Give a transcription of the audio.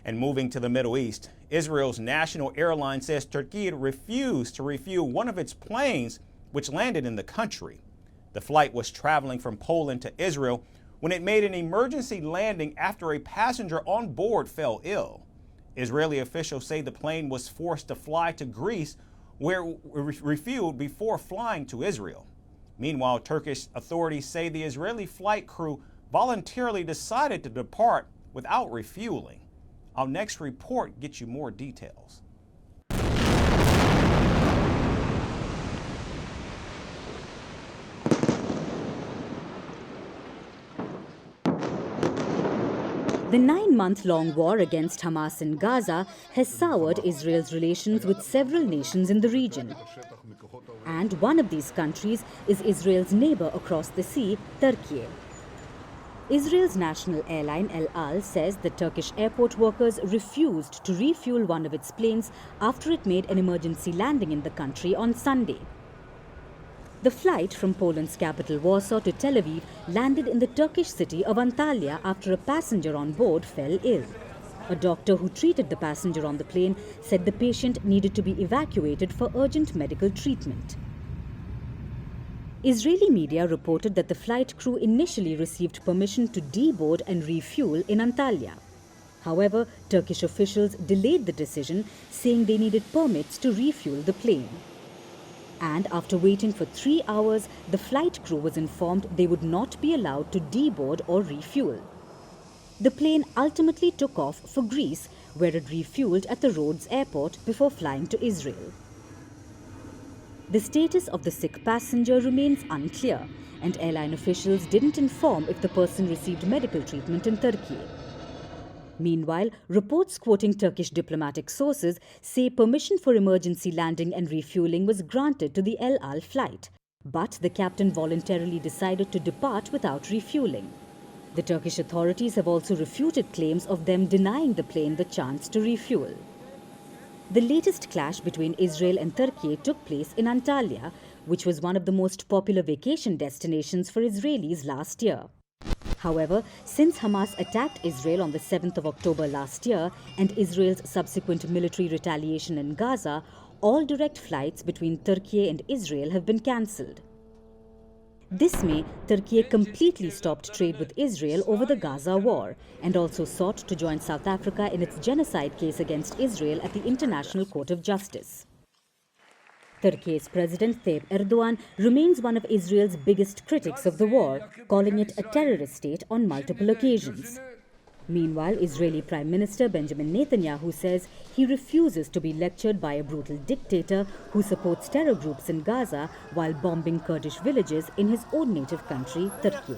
And moving to the Middle East, Israel's national airline says Turkey refused to refuel one of its planes which landed in the country. The flight was traveling from Poland to Israel when it made an emergency landing after a passenger on board fell ill. Israeli officials say the plane was forced to fly to Greece, where it refueled before flying to Israel. Meanwhile, Turkish authorities say the Israeli flight crew voluntarily decided to depart without refueling. Our next report gets you more details. The 9-month-long war against Hamas in Gaza has soured Israel's relations with several nations in the region. And one of these countries is Israel's neighbor across the sea, Turkey. Israel's national airline El Al says the Turkish airport workers refused to refuel one of its planes after it made an emergency landing in the country on Sunday. The flight from Poland's capital Warsaw to Tel Aviv landed in the Turkish city of Antalya after a passenger on board fell ill. A doctor who treated the passenger on the plane said the patient needed to be evacuated for urgent medical treatment. Israeli media reported that the flight crew initially received permission to deboard and refuel in Antalya. However, Turkish officials delayed the decision, saying they needed permits to refuel the plane. And after waiting for 3 hours, the flight crew was informed they would not be allowed to deboard or refuel. The plane ultimately took off for Greece, where it refueled at the Rhodes airport before flying to Israel. The status of the sick passenger remains unclear, and airline officials didn't inform if the person received medical treatment in Turkey. Meanwhile, reports quoting Turkish diplomatic sources say permission for emergency landing and refueling was granted to the El Al flight, but the captain voluntarily decided to depart without refueling. The Turkish authorities have also refuted claims of them denying the plane the chance to refuel. The latest clash between Israel and Turkey took place in Antalya, which was one of the most popular vacation destinations for Israelis last year. However, since Hamas attacked Israel on the 7th of October last year and Israel's subsequent military retaliation in Gaza, all direct flights between Turkey and Israel have been cancelled. This May, Turkey completely stopped trade with Israel over the Gaza war and also sought to join South Africa in its genocide case against Israel at the International Court of Justice. Turkey's President Tayyip Erdogan remains one of Israel's biggest critics of the war, calling it a terrorist state on multiple occasions. Meanwhile, Israeli Prime Minister Benjamin Netanyahu says he refuses to be lectured by a brutal dictator who supports terror groups in Gaza while bombing Kurdish villages in his own native country, Turkey.